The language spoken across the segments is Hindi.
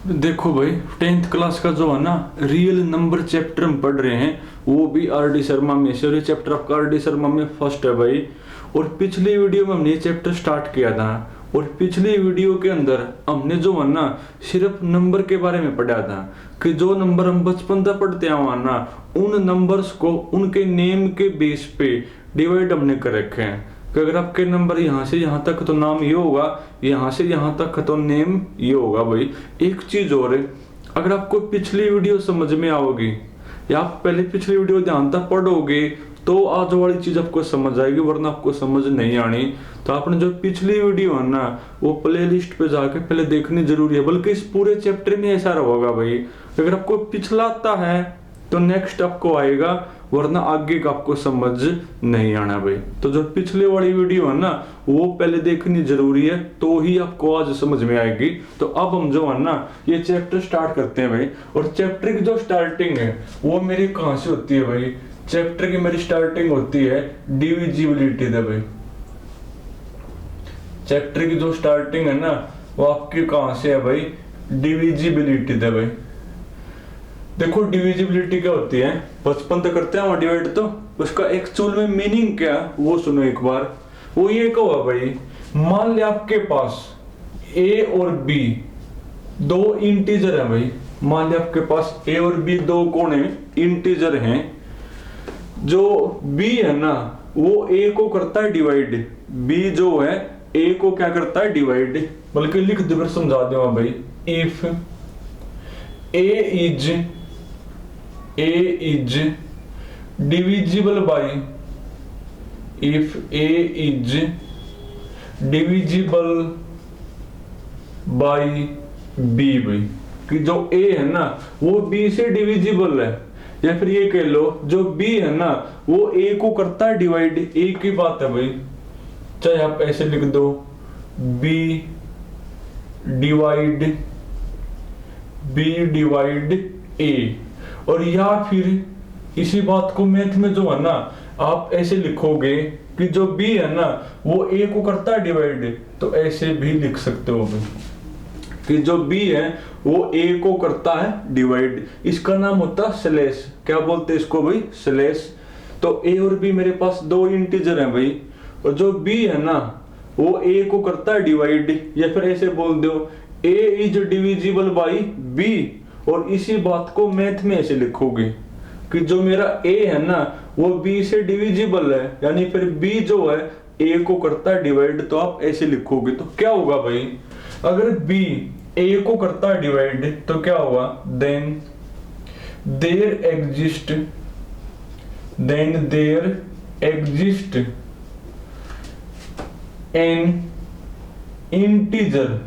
देखो भाई, 10th क्लास का जो है ना रियल नंबर चैप्टर हम पढ़ रहे हैं, वो भी आर डी शर्मा में से, और ये चैप्टर आपका आर डी शर्मा में फर्स्ट है भाई। और पिछली वीडियो में हमने ये चैप्टर स्टार्ट किया था, और पिछली वीडियो के अंदर हमने जो है ना सिर्फ नंबर के बारे में पढ़ा था कि जो नंबर हम बचपन तक पढ़ते आए ना, उन नंबर्स को उनके नेम के बेस पे डिवाइड हमने कर रखे हैं कि अगर आपके नंबर यहाँ से यहाँ तक तो नाम ये होगा, यहाँ से यहाँ तक तो नेम ये होगा भाई। एक चीज और है, अगर आपको पिछली वीडियो समझ में आओगी या आप पहले पिछली वीडियो ध्यान तक पढ़ोगे तो आज वाली चीज आपको समझ आएगी, वरना आपको समझ नहीं आनी। तो आपने जो पिछली वीडियो है ना वो प्ले लिस्ट पे जाके पहले देखनी जरूरी है, बल्कि इस पूरे चैप्टर में ऐसा होगा भाई, अगर आपको पिछला आता है तो नेक्स्ट आपको आएगा, वरना आगे का आपको समझ नहीं आना भाई। तो जो पिछले वाली वीडियो है ना वो पहले देखनी जरूरी है, तो ही आपको आज समझ में आएगी। तो अब हम जो है ना ये चैप्टर स्टार्ट करते हैं भाई। और चैप्टर की जो स्टार्टिंग है वो मेरी कहाँ से होती है भाई? चैप्टर की मेरी स्टार्टिंग होती है डिविजिबिलिटी से भाई। चैप्टर की जो स्टार्टिंग है ना वो आपकी कहाँ से है भाई? डिविजिबिलिटी से भाई। देखो डिविजिबिलिटी क्या होती है, बचपन तक करते हैं डिवाइड, तो उसका एक्चुअल में मीनिंग क्या वो सुनो एक बार। वो ये कहो भाई, मान लिया आपके पास ए और बी दो इंटीजर है भाई। मान लिया आपके पास ए और बी दो कौन है? इंटीजर हैं। जो बी है ना वो ए को करता है डिवाइड, बी जो है ए को क्या करता है? डिवाइड। बल्कि लिख दो फिर समझा दो भाई। If A is divisible by, if A is divisible by B भाई, कि जो A है ना वो B से डिविजिबल है, या फिर ये कह लो जो B है ना वो A को करता है डिवाइड। एक ही बात है भाई, चाहे आप ऐसे लिख दो B डिवाइड A, और या फिर इसी बात को मैथ में जो है ना आप ऐसे लिखोगे कि जो B है ना वो A को करता है डिवाइड, तो ऐसे भी लिख सकते हो भाई कि जो B है वो A को करता है डिवाइड। इसका नाम होता है स्लैश। क्या बोलते हैं इसको भाई? स्लैश। तो A और B मेरे पास दो इंटीजर हैं भाई, और जो B है ना वो A को करता है डिवाइड, या फिर ऐसे बोल दो A is divisible by B, और इसी बात को मैथ में ऐसे लिखोगे कि जो मेरा A है ना वो B से डिविजिबल है, यानी फिर B जो है A को करता है डिवाइड, तो आप ऐसे लिखोगे। तो क्या होगा भाई, अगर B A को करता है डिवाइड तो क्या होगा? Then there exist an integer,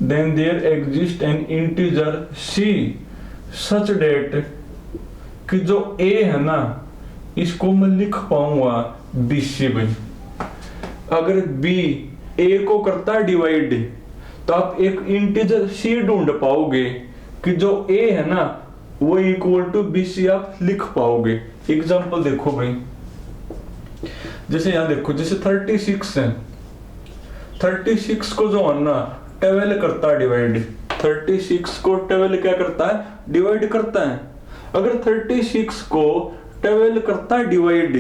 then there exists an integer c such that कि जो a है ना इसको मैं लिख पाऊंगा b से भाई। अगर b a को करता है डिवाइड तो आप एक इंटीजर c ढूंढ पाओगे कि जो a है ना वो इक्वल टू b से आप लिख पाओगे। एग्जांपल देखो भाई, जैसे यहां देखो, जैसे 36 है, 36 को जो है ना 12 करता है डिवाइड। 36 को 12 क्या करता है? डिवाइड करता है। अगर 36 को 12 करता है डिवाइड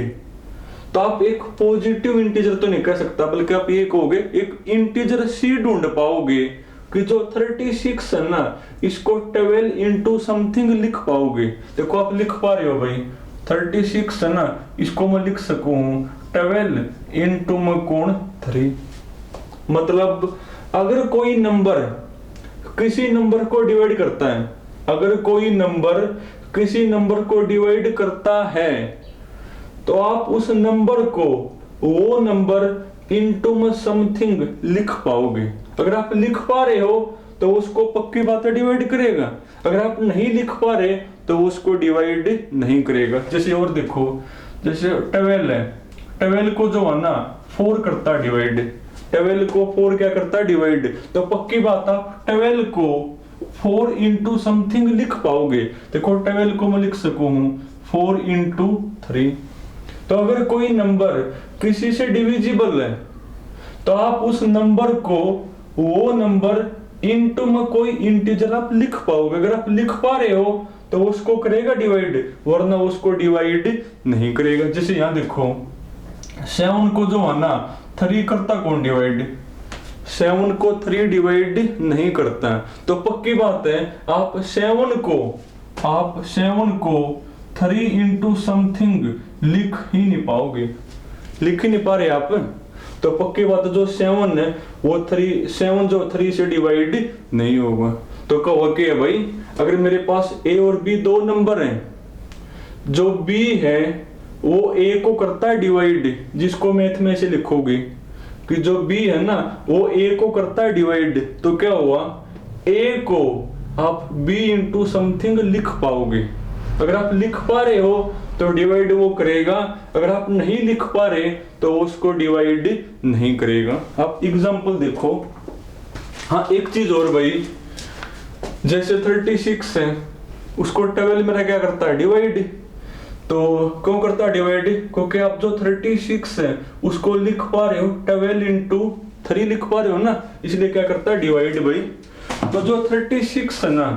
तो आप एक पॉजिटिव इंटीजर तो नहीं कह सकता, बल्कि आप ये कहोगे एक इंटीजर सी ढूंढ पाओगे कि जो 36 है ना इसको 12 इंटू समथिंग लिख पाओगे। देखो आप लिख पा रहे हो भाई, 36 है ना इसको मैं लिख सकूं 12 इंटू में कोण 3। मतलब अगर कोई नंबर किसी नंबर को डिवाइड करता है, अगर कोई नंबर किसी नंबर को डिवाइड करता है तो आप उस नंबर को वो नंबर इनटू में समथिंग लिख पाओगे। अगर आप लिख पा रहे हो तो उसको पक्की बात है डिवाइड करेगा, अगर आप नहीं लिख पा रहे तो उसको डिवाइड नहीं करेगा। जैसे और देखो, जैसे 12 है, 12 को जो है ना 4 करता है डिवाइड, 12 को 4 क्या करता है? डिवाइड। तो पक्की बात आप 12 को 4 इंटू समथिंग लिख पाओगे। देखो 12 को मैं लिख सकूं 4 इंटू 3। तो अगर कोई नंबर किसी से डिविजिबल है तो आप उस नंबर को वो नंबर इनटू में कोई इंटीजर आप लिख पाओगे, अगर आप लिख पा रहे हो तो उसको करेगा डिवाइड, वरना उसको डिवाइड नहीं करेगा। जैसे यहां देखो 7 को जो है ना 3 करता कौन डिवाइड, 7 को 3 डिवाइड नहीं करता। तो पक्की बात है आप 7 को 3 इंटू समथिंग लिख ही नहीं पाओगे, लिख ही नहीं पा रहे आप। तो पक्की बात है जो 7 है वो 7 जो 3 से डिवाइड नहीं होगा। तो कहो कि भाई अगर मेरे पास a और b दो नंबर हैं, जो b है वो a को करता है डिवाइड, जिसको मैथ में ऐसे लिखोगे कि जो b है ना वो a को करता है डिवाइड, तो क्या हुआ a को आप b इंटू समथिंग लिख पाओगे। अगर आप लिख पा रहे हो तो डिवाइड वो करेगा, अगर आप नहीं लिख पा रहे तो उसको डिवाइड नहीं करेगा। आप एग्जांपल देखो। हाँ एक चीज और भाई, जैसे 36 है उसको 12 मेरा क्या करता है डिवाइड, तो क्यों करता है डिवाइड, क्योंकि आप जो 36 है उसको लिख पा रहे हो 12 इंटू 3 लिख पा रहे हो ना, इसलिए क्या करता है डिवाइड भाई। तो जो 36 है ना,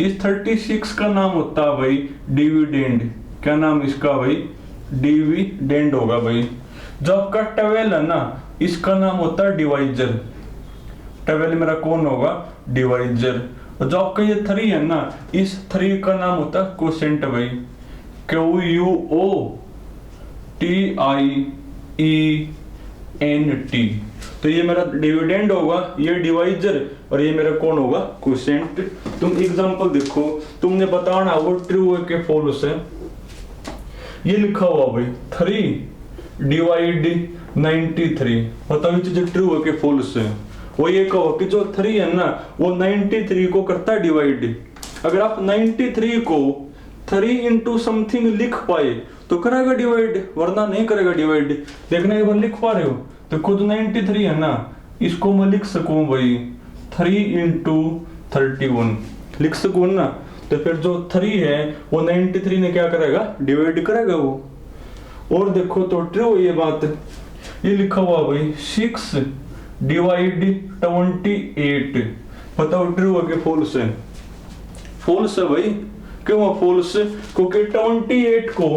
इस 36 का नाम होता है भाई डिविडेंड। क्या नाम इसका भाई, डिविडेंड होगा भाई। जो आपका 12 है ना इसका नाम होता है डिवाइजर, 12 मेरा कौन होगा डिवाइजर। और जो आपका ये 3 है ना, इस 3 का नाम होता है कोसेंट भाई, QUOTIENT। तो ये मेरा डिविडेंड होगा, ये डिवाइजर, और ये मेरा कौन होगा कोसेंट। तुम एग्जांपल देखो, तुमने बताना वो ट्रू है कि फॉल्स है। ये लिखा हुआ भाई 3 डिवाइड 93, बताओ ये चीज ट्रू है कि फॉल्स है। वो ये कहो कि जो 3 है ना वो 93 को करता है डिवाइड। अगर आप 93 को 3 इंटू समथिंग लिख पाए तो करेगा डिवाइड, वरना नहीं करेगा डिवाइड। देखना एक बार लिख पा रहे हो तो खुद 93 है ना, इसको मैं लिख सकूं भाई 3 इंटू 31 लिख सकूं ना, तो फिर जो 3 है वो 93 ने क्या करेगा डिवाइड करेगा वो। और देखो तो ट्रू ये बात, ये लिखा हुआ भाई 6 डिवाइड 28, बताओ ट्रू है कि फॉल्स है। फॉल्स है भाई, क्यों फॉल्स, क्योंकि 28 को,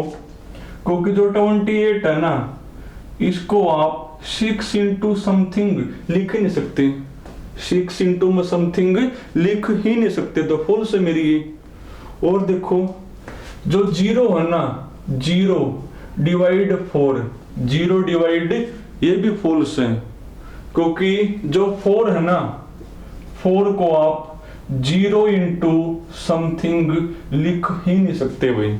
क्योंकि जो 28 है ना इसको आप 6 इंटू समथिंग लिख ही नहीं सकते, 6 इंटू समथिंग लिख ही नहीं सकते, तो फॉल्स है मेरी ये। और देखो जो 0 है ना, 0 डिवाइड 4, 0 डिवाइड, ये भी फॉल्स है, क्योंकि जो 4 है ना 4 को आप 0 इंटू समथिंग लिख ही नहीं सकते भाई।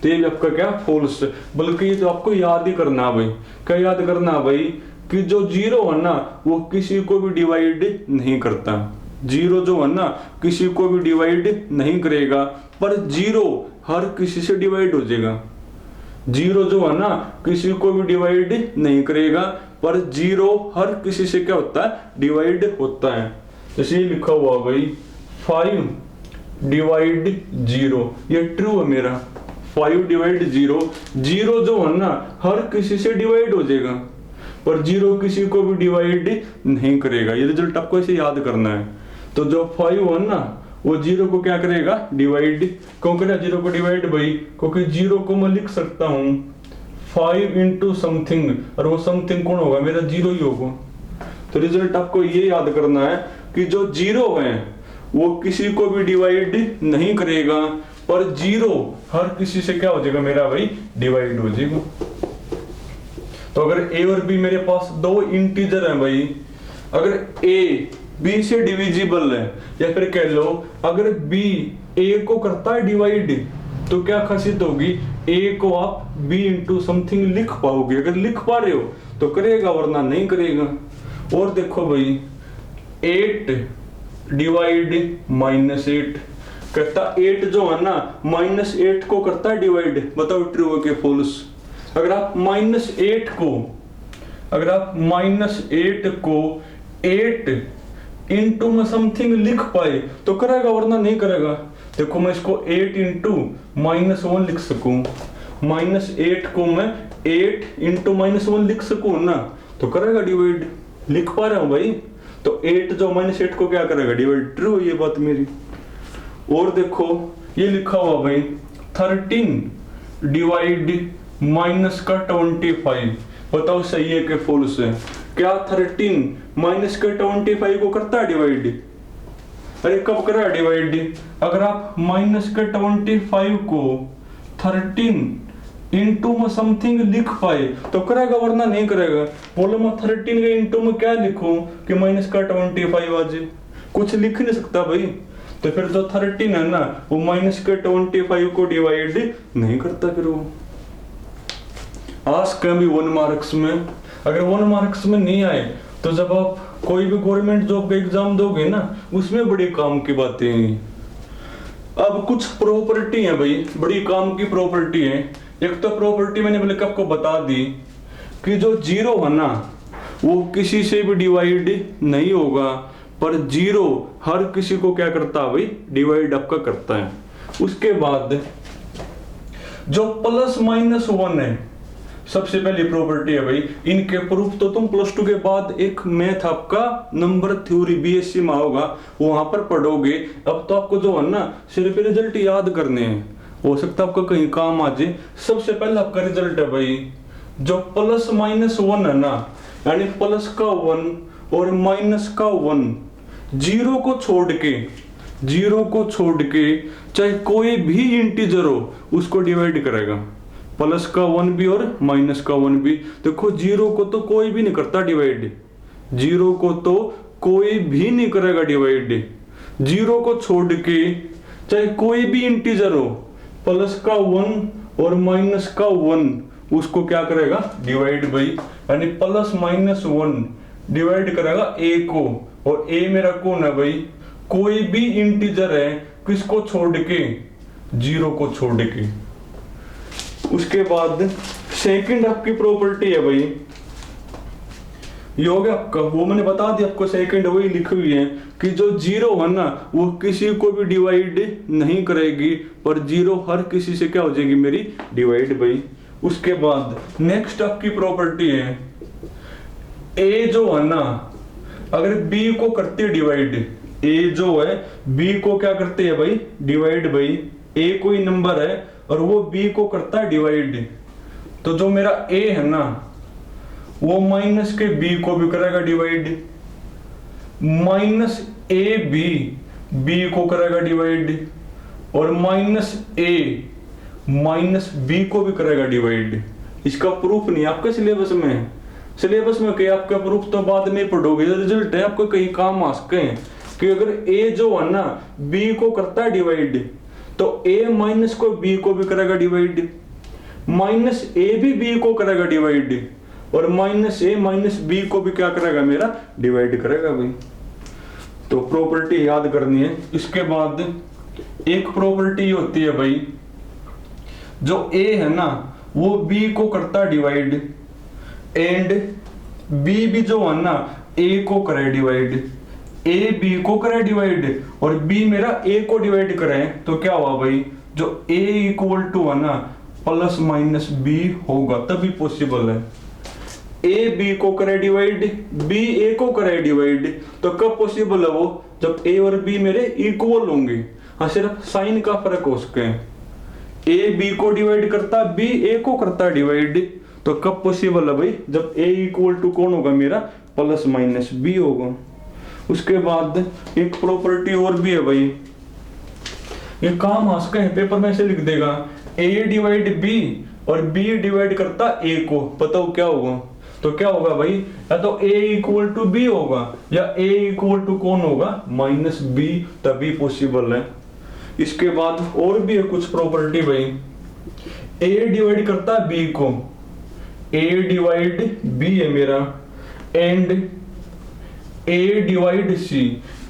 तो ये आपका क्या फॉल्स, बल्कि ये तो आपको याद ही करना भाई। क्या याद करना भाई कि जो 0 है ना वो किसी को भी डिवाइड नहीं करता, 0 जो है ना किसी को भी डिवाइड नहीं करेगा, पर 0 हर किसी से डिवाइड हो जाएगा। 0 जो है ना किसी को भी डिवाइड नहीं करेगा, पर 0 हर किसी से क्या होता है डिवाइड होता है। जैसे ये लिखा हुआ भाई 5 डिवाइड 0, ये ट्रू है मेरा, 5 डिवाइड 0, 0 जो है ना हर किसी से डिवाइड हो जाएगा, पर 0 किसी को भी डिवाइड नहीं करेगा। ये रिजल्ट आपको ऐसे याद करना है। तो जो 5 है ना वो 0 को क्या करेगा डिवाइड, क्यों करेगा 0 को डिवाइड भाई, क्योंकि 0 को मैं लिख सकता हूं 5 इंटू समथिंग, और वो समथिंग कौन होगा मेरा 0 ही होगा। तो रिजल्ट आपको ये याद करना है कि जो 0 है वो किसी को भी डिवाइड नहीं करेगा, पर 0 हर किसी से क्या हो जाएगा मेरा भाई डिवाइड हो जाएगा। तो अगर a और b मेरे पास दो इंटीजर हैं भाई, अगर a b से डिविजिबल है, या फिर कह लो अगर b a को करता है डिवाइड, तो क्या खासियत होगी a को आप b इंटू समथिंग लिख पाओगे। अगर लिख पा रहे हो तो करेगा, वरना नहीं करेगा। और देखो भाई 8 डिवाइड -8, कहता 8 जो है ना -8 को करता है डिवाइड, बताओ ट्रू है कि फॉल्स। अगर आप -8 को 8 इंटू में समथिंग लिख पाए तो करेगा, वरना नहीं करेगा। देखो मैं इसको 8 इंटू -1 लिख सकूं, -8 को मैं 8 इंटू -1 लिख सकूं ना, तो करेगा डिवाइड, लिख पा रहा हूं भाई। तो 8 जो -8 को क्या करेगा डिवाइड, ट्रू ये बात मेरी। और देखो ये लिखा हुआ भाई 13 डिवाइड माइनस का 25, बताओ सही है कि फॉल्स है? क्या 13 माइनस के 25 को करता है डिवाइड? अरे कब कर रहा है डिवाइड? अगर आप माइनस के 25 को 13 इंटू में समथिंग लिख पाए तो करेगा, वरना नहीं करेगा। बोलो मैं 13 के इंटू में क्या लिखूं कि माइनस का 25 आ जाए? कुछ लिख नहीं सकता भाई। तो फिर जो 13 है ना वो माइनस के 25 को डिवाइड नहीं करता। फिर वो आस्क भी 1 मार्क्स में, अगर 1 मार्क्स में नहीं आए तो जब आप कोई भी गवर्नमेंट जॉब का एग्जाम दोगे ना उसमें बड़ी काम की बातें हैं। अब कुछ प्रॉपर्टी है भाई, बड़ी काम की प्रॉपर्टी है। एक तो प्रॉपर्टी मैंने पहले आपको बता दी कि जो 0 है ना वो किसी से भी डिवाइड नहीं होगा, पर 0 हर किसी को क्या करता है भाई, डिवाइड आपका करता है। उसके बाद जो +-1 है, सबसे पहली प्रॉपर्टी है भाई। इनके प्रूफ तो तुम +2 के बाद एक मैथ आपका नंबर थ्योरी बीएससी में होगा, वहां पर पढ़ोगे। अब तो आपको जो है ना सिर्फ रिजल्ट याद करने हैं, हो सकता है आपको कहीं काम आ जाए। सबसे पहले आपका रिजल्ट है भाई जो +-1 है ना, यानी प्लस का 1 और माइनस का 1, 0 को छोड़ के चाहे कोई भी इंटीजर हो उसको डिवाइड करेगा। प्लस का 1 भी और माइनस का 1 भी। देखो 0 को तो कोई भी नहीं करता डिवाइड, 0 को तो कोई भी नहीं करेगा डिवाइड। 0 को छोड़ के चाहे कोई भी इंटीजर हो, प्लस का 1 और माइनस का 1 उसको क्या करेगा डिवाइड भाई। यानी +-1 डिवाइड करेगा a को, और a मेरा कौन है भाई, कोई भी इंटीजर है, किसको छोड़ के, 0 को छोड़ के। उसके बाद सेकंड आपकी प्रॉपर्टी है भाई, ये हो गया आपका, वो मैंने बता दिया आपको, सेकंड वही लिखी हुई है कि जो 0 है ना वो किसी को भी डिवाइड नहीं करेगी, पर 0 हर किसी से क्या हो जाएगी मेरी, डिवाइड भाई। उसके बाद नेक्स्ट आपकी प्रॉपर्टी है a जो है ना, अगर b को करती है डिवाइड, a जो है b को क्या करते हैं भाई, डिवाइड भाई। a कोई नंबर है और वो b को करता है डिवाइड, तो जो मेरा a है ना वो माइनस के b को भी करेगा डिवाइड, माइनस a b को करेगा डिवाइड, और माइनस a माइनस b को भी करेगा डिवाइड। इसका प्रूफ नहीं आपके सिलेबस में, सिलेबस में कहीं आपका प्रूफ तो बाद में पढ़ोगे, रिजल्ट है आपको कहीं काम आ सके कि अगर a जो है ना b को करता है डिवाइड तो a माइनस को b को भी करेगा डिवाइड, माइनस a भी b को करेगा डिवाइड, और माइनस a माइनस b को भी क्या करेगा मेरा, डिवाइड करेगा भाई। तो प्रॉपर्टी याद करनी है। इसके बाद एक प्रॉपर्टी होती है भाई, जो a है ना वो b को करता है डिवाइड, एंड b भी जो है ना a को करे डिवाइड, a b को करे डिवाइड, और b मेरा a को डिवाइड करे, तो क्या हुआ भाई, जो a इक्वल टू है ना +-b होगा, तभी पॉसिबल है। a b को करे डिवाइड, b a को करे डिवाइड, तो कब पॉसिबल है वो, जब a और b मेरे इक्वल होंगे। हाँ, सिर्फ साइन का फर्क हो सके, a b को डिवाइड करता, b a को करता डिवाइड, तो कब पॉसिबल है भाई, जब a इक्वल टू कौन होगा मेरा, +-b होगा। उसके बाद एक प्रॉपर्टी और भी है भाई, ये काम आ सके पेपर में ऐसे लिख देगा, a डिवाइड b और b डिवाइड करता a को, बताओ क्या होगा, तो क्या होगा भाई, या तो a इक्वल टू b होगा या a इक्वल टू कौन होगा, -b, तभी पॉसिबल है। इसके बाद और भी है कुछ प्रॉपर्टी भाई, a डिवाइड करता है b को, a डिवाइड b है मेरा, and a divide c,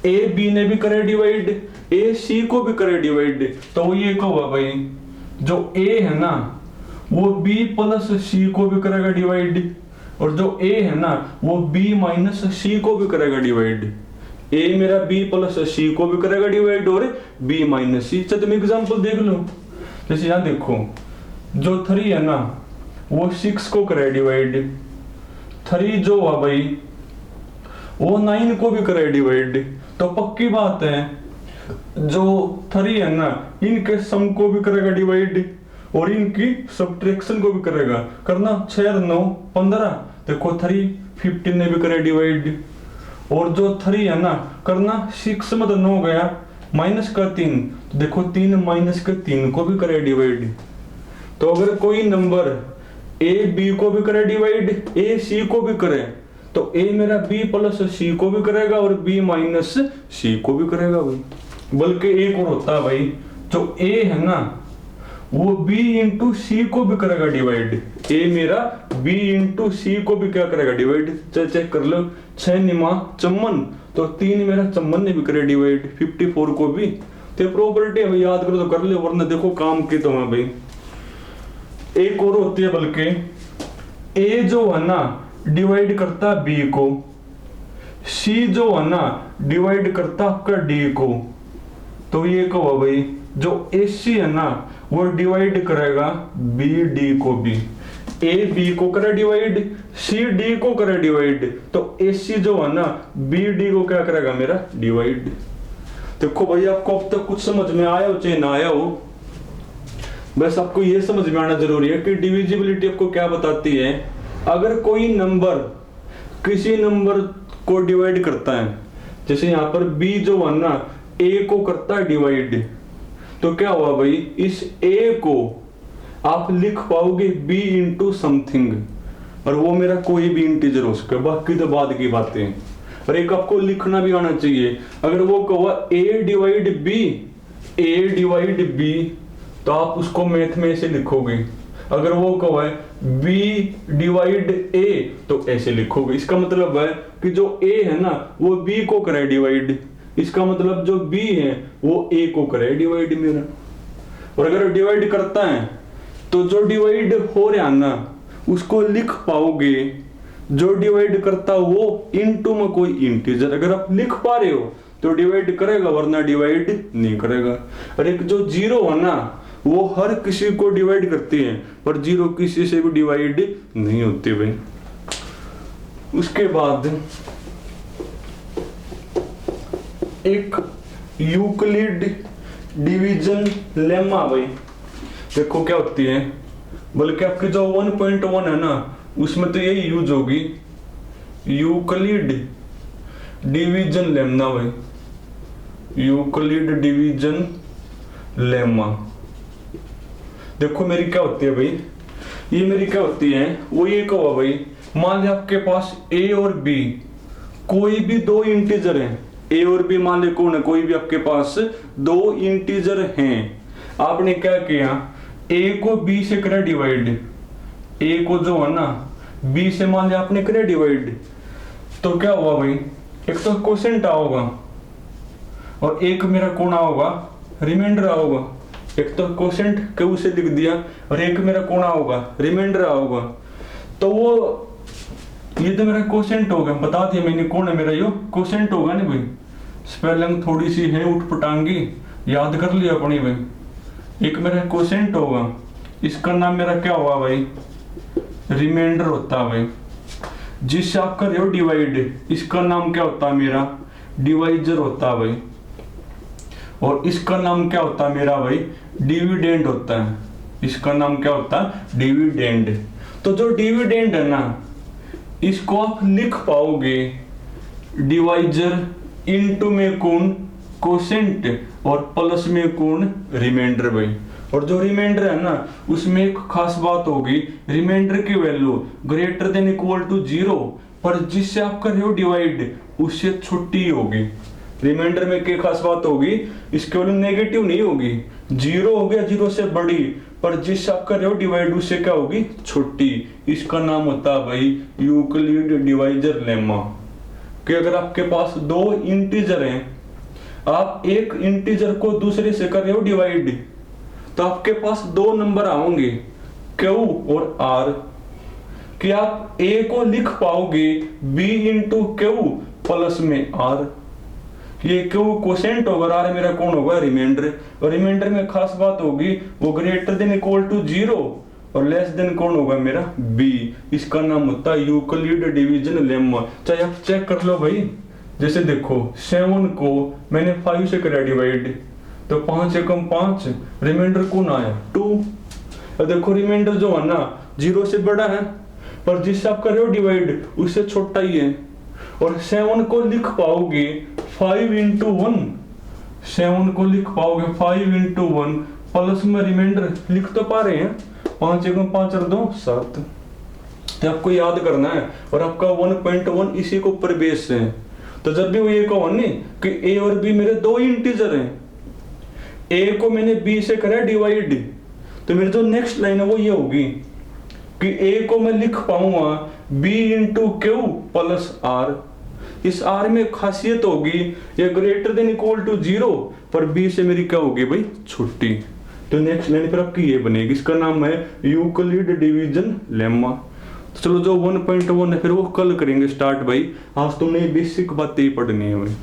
a b ने भी करे डिवाइड, a c को भी करे डिवाइड, तो ये क्या हुआ भाई, जो a है ना वो b प्लस c को भी करेगा डिवाइड, और जो a है ना वो b माइनस c को भी करेगा डिवाइड। a मेरा b प्लस c को भी करेगा डिवाइड, और b माइनस c। चलो तुम एग्जांपल देख लो, जैसे यहाँ देखो, जो 3 है ना वो 6 को करे डिवाइड, 3 जो हुआ भाई वो 9 को भी करे डिवाइड, तो पक्की बात है जो 3 है ना इनके सम को भी करेगा डिवाइड और इनकी सब्ट्रैक्शन को भी करेगा। करना 6 और 9 15, देखो 3 15 ने भी करे डिवाइड। और जो 3 है ना करना 6 में तो 9 गया माइनस का 3, तो देखो 3 माइनस के 3 को भी करे डिवाइड। तो अगर कोई नंबर ए बी को भी करे डिवाइड, ए सी को भी करे, तो ए मेरा बी प्लस सी को भी करेगा और बी माइनस सी को भी करेगा भाई। बल्कि एक और होता है भाई, जो ए है ना वो बी इंटू सी को भी करेगा डिवाइड। ए मेरा बी इंटू सी को भी क्या करेगा डिवाइड। चेक कर लो, 6 निमा चम्मन, तो 3 मेरा चम्मन ने भी करे डिवाइड, 54 को भी। तो प्रॉपर्टी है भाई, याद करो तो कर ले, वरना देखो काम की तो है भाई। एक और होती है, बल्कि ए जो है ना डिवाइड करता बी को, सी जो है ना डिवाइड करता आपका डी को। तो ये कहो भाई जो ए सी है ना वो डिवाइड करेगा बी डी को भी। ए बी को करे डिवाइड, सी डी को करे डिवाइड, तो ए सी जो है ना बी डी को क्या करेगा मेरा डिवाइड। देखो भाई आपको अब तक कुछ समझ में आया हो चाहे ना आया हो, बस आपको ये समझ में आना जरूरी है कि डिविजिबिलिटी आपको क्या बताती है। अगर कोई नंबर किसी नंबर को डिवाइड करता है, जैसे यहाँ पर b जो है ना a को करता है डिवाइड, तो क्या हुआ भाई इस a को आप लिख पाओगे b इंटू समथिंग, और वो मेरा कोई भी इंटीजर हो सके, बाकी तो बाद की बातें। और एक आपको लिखना भी आना चाहिए, अगर वो कहो a डिवाइड b, तो आप उसको मैथ में ऐसे लिखोगे। अगर वो कहो है b डिवाइड a, तो ऐसे लिखोगे। इसका मतलब है कि जो a है ना वो b को करे डिवाइड, इसका मतलब जो b है वो a को करे डिवाइड मेरा। और अगर डिवाइड करता है तो जो डिवाइड हो रहा ना उसको लिख पाओगे, जो डिवाइड करता वो इनटू में कोई इंटीजर अगर आप लिख पा रहे हो तो डिवाइड करेगा, वरना डिवाइड नहीं करेगा। और एक जो जीरो है ना वो हर किसी को डिवाइड करती है, पर जीरो किसी से भी डिवाइड नहीं होती भाई। उसके बाद एक यूक्लिड डिवीजन लेमा भाई, देखो क्या होती है, बल्कि आपकी जो 1.1 है ना उसमें तो यही यूज होगी, यूक्लिड डिवीजन लेमा भाई, यूक्लिड डिवीजन लेमा। देखो मेरी क्या होती है भाई, ये मेरी क्या होती है, वो ये कहो भाई, मान लिया आपके पास a और b कोई भी दो इंटीजर हैं, a और b मान ले कौन है, कोई भी आपके पास दो इंटीजर हैं। आपने क्या किया, a को b से करा डिवाइड, a को जो है ना b से मान लिया आपने करा डिवाइड, तो क्या हुआ भाई, एक तो क्वोशिएंट आओगा और एक मेरा कौन आओगा रिमाइंडर आओगा। एक तो क्वोशिएंट क्यू से लिख दिया और एक मेरा कौन आओगा रिमाइंडर आओगा। तो वो ये तो मेरा क्वोशिएंट होगा, बता दिया मैंने कौन है मेरा, यो क्वोशिएंट होगा ना भाई। स्पेलिंग थोड़ी सी है उठपटांगी, याद कर लिया अपनी भाई। एक मेरा क्वोशिएंट होगा, इसका नाम मेरा क्या हुआ भाई रिमाइंडर होता है भाई। जिससे आप कर रहे हो डिवाइड, इसका नाम क्या होता है मेरा डिवाइजर होता है भाई। और इसका नाम क्या होता है मेरा भाई डिविडेंड होता है, इसका नाम क्या होता है डिविडेंड। तो जो डिविडेंड है ना इसको आप लिख पाओगे डिवाइजर इनटू में कौन क्वोशिएंट और प्लस में कौन रिमाइंडर भाई। और जो रिमाइंडर है ना उसमें एक खास बात होगी, रिमाइंडर की value greater than equal to 0, पर जिससे आप कर रहे हो डिवाइड उससे छोटी होगी। रिमाइंडर में क्या खास बात होगी, इसकी वैल्यू नेगेटिव नहीं होगी, 0 हो गया 0 से बड़ी, पर जिससे आप कर रहे हो डिवाइड उससे क्या होगी छोटी। इसका नाम होता है भाई यूक्लिड डिवाइजर लेमा। कि अगर आपके पास दो इंटीजर हैं, आप एक इंटीजर को दूसरे से कर रहे हो डिवाइड, तो आपके पास दो नंबर आओगे Q और R, कि आप A को लिख पाओगे B इंटू Q प्लस में R। ये Q क्वोशिएंट होगा, R मेरा कौन होगा रिमाइंडर। और रिमाइंडर में खास बात होगी वो ग्रेटर देन इक्वल टू 0, और लेस देन कौन होगा मेरा बी। इसका नाम होता है यूक्लिड डिवीजन लेम्मा। चाहे आप चेक कर लो भाई, जैसे देखो 7 को मैंने 5 से करा डिवाइड, तो 5 से कम 5, रिमाइंडर कौन आया 2। और देखो रिमाइंडर जो है ना 0 से बड़ा है, पर जिससे आप कर रहे हो डिवाइड उससे छोटा ही है। और 7 को लिख पाओगे 5 into 1, 7 को लिख पाओगे 5 into 1, प्लस में रिमाइंडर लिख तो पा रहे हैं, 5 एकम 5 और 2 7। तो आपको याद करना है, और आपका 1.1 इसी को ऊपर बेस है। तो जब भी वो ये कहो नहीं कि ए और बी मेरे दो इंटीजर हैं, ए को मैंने बी से करा डिवाइड, तो मेरी जो नेक्स्ट लाइन है वो ये होगी कि ए को मैं लिख पाऊंगा B into Q plus R. इस आर में खासियत होगी ये ग्रेटर देन इक्वल टू 0, पर बी से मेरी क्या होगी भाई छोटी। तो नेक्स्ट लाइन पर आपकी ये बनेगी, इसका नाम है यूक्लिड डिवीजन लेम्मा। तो चलो जो 1.1 है फिर वो कल करेंगे स्टार्ट भाई, आज तुमने बेसिक बातें ही पढ़नी है भाई।